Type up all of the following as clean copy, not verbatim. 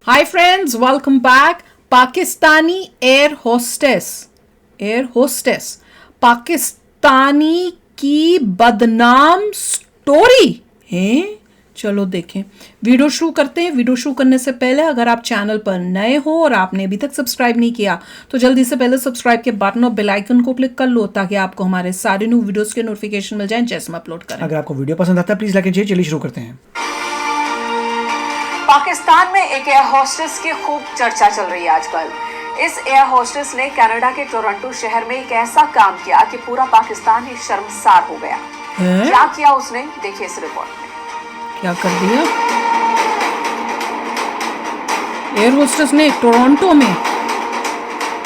Hi friends, welcome back. Pakistani air hostess Pakistani की बदनाम story है। चलो देखें, वीडियो शुरू करते हैं। वीडियो शुरू करने से पहले अगर आप चैनल पर नए हो और आपने अभी तक सब्सक्राइब नहीं किया तो जल्दी से पहले सब्सक्राइब के बटन और बेल आइकन को क्लिक कर लो ताकि आपको हमारे सारे न्यू वीडियोस के नोटिफिकेशन मिल जाएं जैसे हम अपलोड करें। अगर आपको वीडियो पसंद आता है प्लीज लाइक कीजिए। चलिए शुरू करते हैं। पाकिस्तान में एक एयर होस्टेस की खूब चर्चा चल रही है आजकल। इस एयर होस्टेस ने कनाडा के टोरंटो शहर में एक ऐसा काम किया कि पूरा पाकिस्तान ही शर्मसार हो गया। क्या किया उसने, देखिए इस रिपोर्ट में। क्या कर दिया एयर होस्टेस ने टोरंटो में?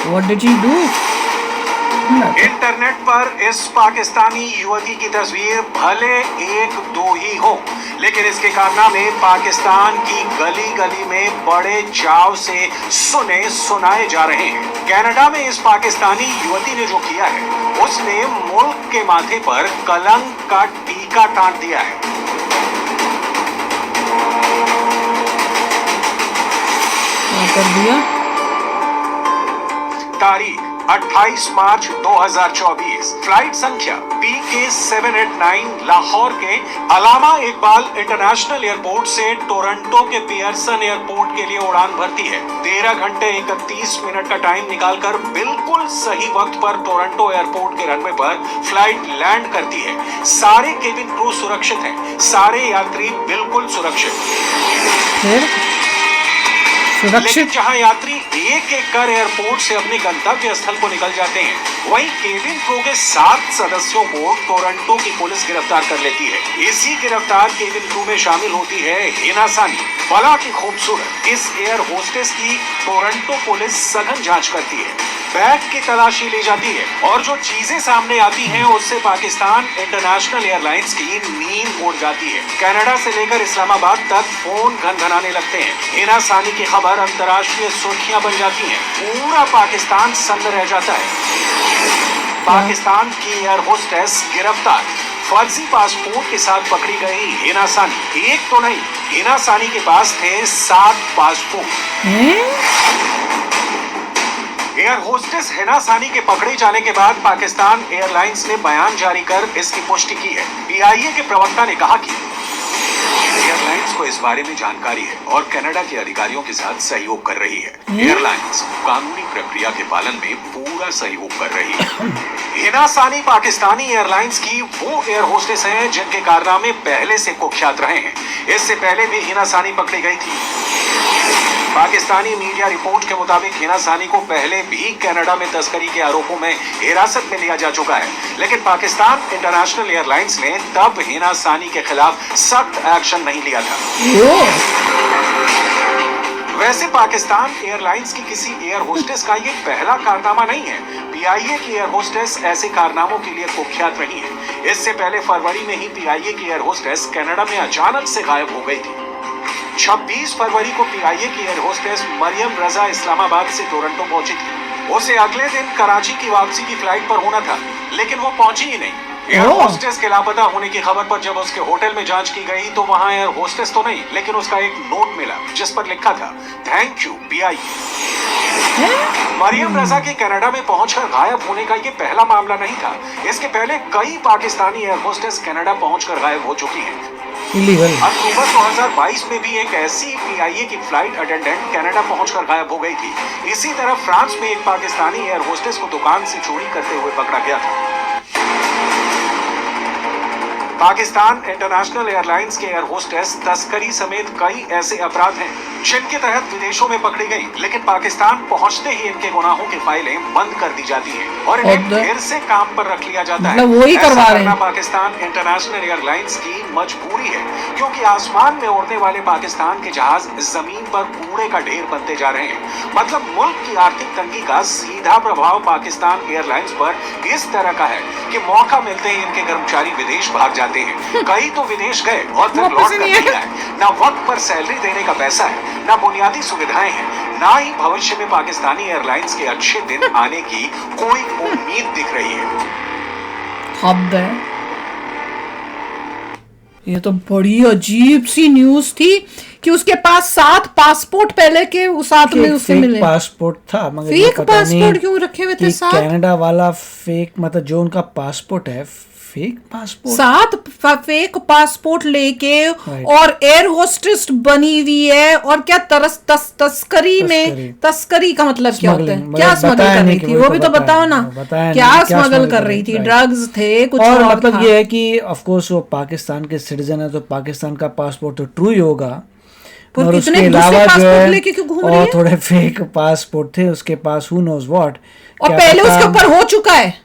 What did he do? Internet पर इस पाकिस्तानी युवती की तस्वीर भले एक दो ही हो, लेकिन इसके कारनामे पाकिस्तान की गली गली में बड़े चाव से सुने सुनाए जा रहे हैं। कनाडा में इस पाकिस्तानी युवती ने जो किया है, उसने मुल्क के माथे पर कलंक का टीका टांट दिया है। क्या कर दिया? तारीख 28 मार्च 2024, फ्लाइट संख्या PK789 लाहौर के अलामा इकबाल इंटरनेशनल एयरपोर्ट से टोरंटो के पियर्सन एयरपोर्ट के लिए उड़ान भरती है। 13 घंटे 31 मिनट का टाइम निकालकर बिल्कुल सही वक्त पर टोरंटो एयरपोर्ट के रनवे पर फ्लाइट लैंड करती है। सारे केबिन क्रू सुरक्षित हैं, सारे यात्री बिल्कुल सुरक्षित। लेकिन जहां यात्री एक एक कर एयरपोर्ट से अपने गंतव्य स्थल को निकल जाते हैं, वहीं केबिन क्रू के 7 सदस्यों को टोरंटो की पुलिस गिरफ्तार कर लेती है। इसी गिरफ्तार केबिन क्रू में शामिल होती है हिना सानी। बला की खूबसूरत इस एयर होस्टेस की टोरंटो पुलिस सघन जांच करती है, बैग की तलाशी ली जाती है और जो चीजें सामने आती हैं उससे पाकिस्तान इंटरनेशनल एयरलाइंस की नींद उड़ जाती है। कनाडा से लेकर इस्लामाबाद तक फोन घनघनाने लगते हैं। हिना सानी की खबर अंतर्राष्ट्रीय सुर्खियां बन जाती हैं। पूरा पाकिस्तान सन्न रह जाता है। पाकिस्तान की एयर होस्टेस गिरफ्तार। फर्जी पासपोर्ट के साथ पकड़ी गई हिना सानी। एक तो नहीं, हिना सानी के पास थे 7 पासपोर्ट। एयर होस्टेस हिना सानी के पकड़े जाने के बाद पाकिस्तान एयरलाइंस ने बयान जारी कर इसकी पुष्टि की है। पीआईए के प्रवक्ता ने कहा कि एयरलाइंस को इस बारे में जानकारी है और कनाडा के अधिकारियों के साथ सहयोग कर रही है। एयरलाइंस कानूनी प्रक्रिया के पालन में पूरा सहयोग कर रही है। हिना सानी पाकिस्तानी एयरलाइंस की वो एयर होस्टेस हैं जिनके कारनामे पहले से कुख्यात रहे हैं। इससे पहले भी हिना सानी पकड़ी गई थी। पाकिस्तानी मीडिया रिपोर्ट के मुताबिक हिना सानी को पहले भी कनाडा में तस्करी के आरोपों में हिरासत में लिया जा चुका है, लेकिन पाकिस्तान इंटरनेशनल एयरलाइंस ने तब हिना सानी के खिलाफ सख्त एक्शन नहीं लिया था। वैसे पाकिस्तान एयरलाइंस की किसी एयर होस्टेस का ये पहला कारनामा नहीं है। पीआईए की एयर होस्टेस ऐसे कारनामों के लिए कुख्यात रही है। इससे पहले फरवरी में ही पीआईए की एयर होस्टेस कनाडा में अचानक से गायब हो गई थी। 26 फरवरी को पीआईए की एयर होस्टेस मरियम रजा इस्लामाबाद से टोरंटो पहुंची थी। उसे अगले दिन कराची की वापसी की फ्लाइट पर होना था, लेकिन वो पहुंची ही नहीं। एयर होस्टेस के लापता होने की खबर पर जब उसके होटल में जांच की गई तो वहां एयर होस्टेस तो नहीं, लेकिन उसका एक नोट मिला जिस पर लिखा था, थैंक यू पीआईए। मरियम रजा के कनाडा में पहुंचकर गायब होने का ये पहला मामला नहीं था। इसके पहले कई पाकिस्तानी एयर होस्टेस कनाडा पहुंचकर गायब हो चुकी हैं। अक्टूबर 2022 में भी एक ऐसी पीआईए की फ्लाइट अटेंडेंट कनाडा पहुंचकर गायब हो गई थी। इसी तरह फ्रांस में एक पाकिस्तानी एयर होस्टेस को दुकान से चोरी करते हुए पकड़ा गया था। पाकिस्तान इंटरनेशनल एयरलाइंस के एयर होस्टेस तस्करी समेत कई ऐसे अपराध हैं जिनके तहत विदेशों में पकड़ी गई, लेकिन पाकिस्तान पहुंचते ही इनके गुनाहों की फाइलें बंद कर दी जाती हैं और इन्हें फिर से काम पर रख लिया जाता है। वही करवा रहे हैं। पाकिस्तान इंटरनेशनल एयरलाइंस की मजबूरी है, क्योंकि आसमान में उड़ने वाले पाकिस्तान के जहाज जमीन पर कूड़े का ढेर बनते जा रहे हैं। मतलब मुल्क की आर्थिक तंगी का सीधा प्रभाव पाकिस्तान एयरलाइंस पर इस तरह का है कि मौका मिलते ही इनके कर्मचारी विदेश भाग जाते हैं। कई तो विदेश गए और फिर लौट कर नहीं आए। ना वक्त पर सैलरी देने का पैसा है, ना बुनियादी सुविधाएं हैं, ना ही भविष्य में पाकिस्तानी एयरलाइंस के अच्छे दिन आने की कोई उम्मीद दिख रही है। ये तो बड़ी अजीब सी न्यूज थी कि उसके पास 7 पासपोर्ट पहले के उस साथ में उससे मिले। पासपोर्ट था मगर ये फेक पता पासपोर्ट नहीं क्यों रखे हुए थे कि 7? कनाडा वाला फेक, मतलब जो उनका पासपोर्ट है फेक पासपोर्ट, 7 फेक पासपोर्ट लेके और एयर होस्टेस बनी हुई है। और क्या तस्करी का मतलब क्या होता है? क्या स्मगल कर रही थी वो भी तो बताओ ना, क्या स्मगल कर रही थी? ड्रग्स थे कुछ और और मतलब था? ये है कि ऑफ कोर्स वो पाकिस्तान के सिटीजन है तो पाकिस्तान का पासपोर्ट तो ट्रू ही होगा, पर और कितने उसके दूसरे अलावा जो पासपोर्ट है लेके क्यों घूम रही और है? थोड़े फेक पासपोर्ट थे उसके पास, हु नोज व्हाट। और पहले उसके ऊपर हो चुका है,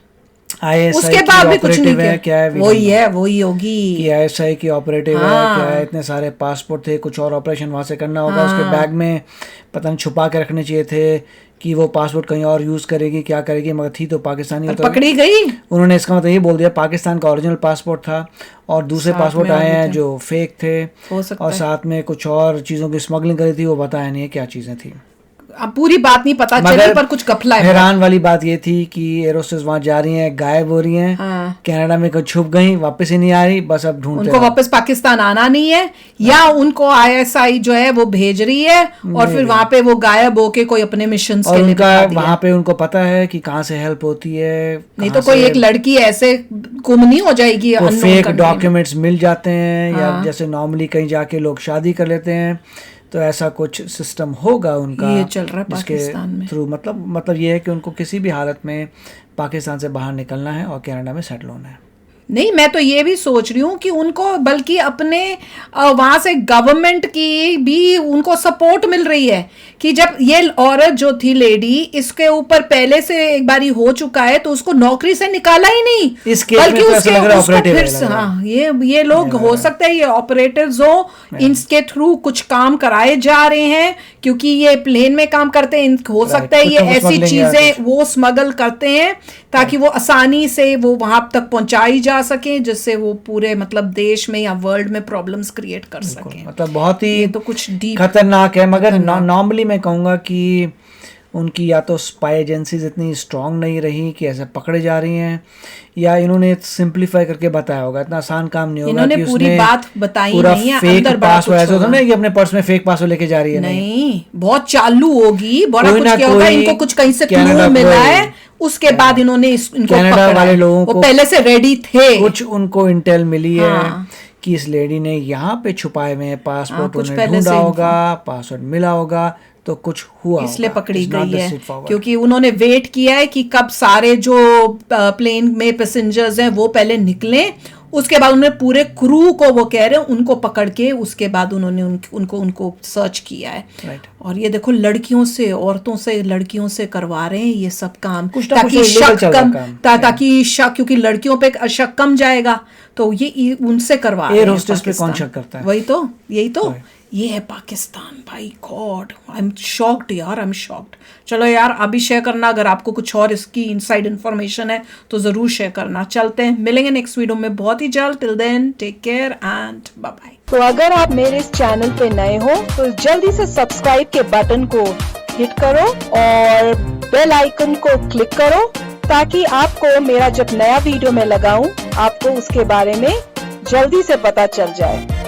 उसके बाद भी कुछ नहीं है, क्या है, वही होगी कि ISI की ऑपरेटिव है, क्या है, इतने सारे पासपोर्ट थे, कुछ और ऑपरेशन वहां से करना होगा, उसके बैग में पता नहीं छुपा के रखने चाहिए थे कि वो पासपोर्ट कहीं और यूज करेगी, क्या करेगी, मगर थी तो पाकिस्तानी। तो पकड़ी गई। उन्होंने इसका मतलब ये बोल दिया पाकिस्तान का ओरिजिनल पासपोर्ट था और दूसरे पासपोर्ट आए हैं जो फेक थे, और साथ में कुछ और चीजों की स्मगलिंग करी थी, वो बताया नहीं है क्या चीजें थी। अब पूरी बात नहीं पता चली, पर कुछ कफला है। हैरान वाली बात ये थी कि एरोस्टेस वहां जा रही हैं, गायब हो रही हैं, कनाडा में कहीं छुप गई, वापस ही नहीं आ रही, बस अब ढूंढते उनको वापस पाकिस्तान आना नहीं है, या उनको ISI जो है वो भेज रही है और फिर वहां पे वो गायब होके कोई अपने मिशन के लिए उनका वहां पे उनको पता है कि कहाँ से हेल्प होती है, नहीं तो कोई एक लड़की ऐसे गुम नहीं हो जाएगी। फेक डॉक्यूमेंट्स मिल जाते हैं, या जैसे नॉर्मली कहीं जाके लोग शादी कर लेते हैं, तो ऐसा कुछ सिस्टम होगा उनका, ये चल रहा है पाकिस्तान में थ्रू। मतलब ये है कि उनको किसी भी हालत में पाकिस्तान से बाहर निकलना है और कनाडा में सेटल होना है। नहीं, मैं तो ये भी सोच रही हूँ कि उनको बल्कि अपने वहां से गवर्नमेंट की भी उनको सपोर्ट मिल रही है कि जब ये औरत जो थी लेडी, इसके ऊपर पहले से एक बारी हो चुका है तो उसको नौकरी से निकाला ही नहीं, बल्कि उसको फिर से ये लोग हो सकता है ये ऑपरेटर्स हो, इनके थ्रू कुछ काम कराए जा रहे हैं क्योंकि ये प्लेन में काम करते हैं, हो सकता है ये ऐसी चीजें वो स्मगल करते हैं ताकि वो आसानी से वो वहां तक पहुंचाई जा सके, जिससे वो पूरे मतलब देश में या वर्ल्ड में प्रॉब्लम्स क्रिएट कर सके। मतलब बहुत ही तो कुछ डीप खतरनाक है, मगर नॉर्मली मैं कहूँगा कि उनकी या तो स्पाई एजेंसीज इतनी स्ट्रांग नहीं रही कि ऐसे पकड़े जा रही हैं, या इन्होंने सिंपलीफाई करके बताया होगा, इतना आसान काम नहीं होगा। इन्होंने कि पूरी बात बताई पूरा नहीं है, फेक अंदर बड़ा पासवर्ड कुछ ऐसा होता है ना कि अपने पर्स में फेक पासवर्ड लेके जा रही है, नहीं बहुत चालू होगी, बड़ा कोई कुछ ना क्या होगा, कोई इनको कुछ कहीं से कनाडा क्लू मिला कोई- है, उसके बाद इन्होंने इनको कनाडा पकड़ा वाले है। लोगों वो को पहले से रेडी थे, कुछ उनको इंटेल मिली है हाँ। कि इस लेडी ने यहाँ पे छुपाए हुए पासपोर्ट कुछ उन्हें पहले ढूंढा से होगा, पासवर्ड मिला होगा, तो कुछ हुआ इसलिए होगा। पकड़ी It's not गई the है straightforward. क्योंकि उन्होंने वेट किया है कि कब सारे जो प्लेन में पैसेंजर्स हैं वो पहले निकलें, उसके बाद उन्होंने पूरे क्रू को, वो कह रहे हैं उनको पकड़ के उसके बाद उन्होंने उनको सर्च किया है। Right. और ये देखो लड़कियों से, औरतों से, लड़कियों से करवा रहे हैं ये सब काम, कुछ ना कुछ ताकि illegal शक चल रहा कम काम। ताकि शक, क्योंकि लड़कियों पे शक कम जाएगा, तो ये उनसे करवा रहे हैं। एयर होस्टेस पे कौन शक करता है? वही तो, यही तो, ये है पाकिस्तान भाई। गॉड, आई एम शॉक्ड यार, आई एम शॉक्ड। चलो यार, अभी शेयर करना अगर आपको कुछ और इसकी इनसाइड इन्फॉर्मेशन है तो जरूर शेयर करना। चलते हैं, मिलेंगे नेक्स्ट वीडियो में बहुत ही जल्द। Till then take care and bye bye. तो अगर आप मेरे इस चैनल पे नए हो तो जल्दी से सब्सक्राइब के बटन को हिट करो और बेल आइकन को क्लिक करो ताकि आपको मेरा जब नया वीडियो मैं लगाऊं आपको उसके बारे में जल्दी से पता चल जाए।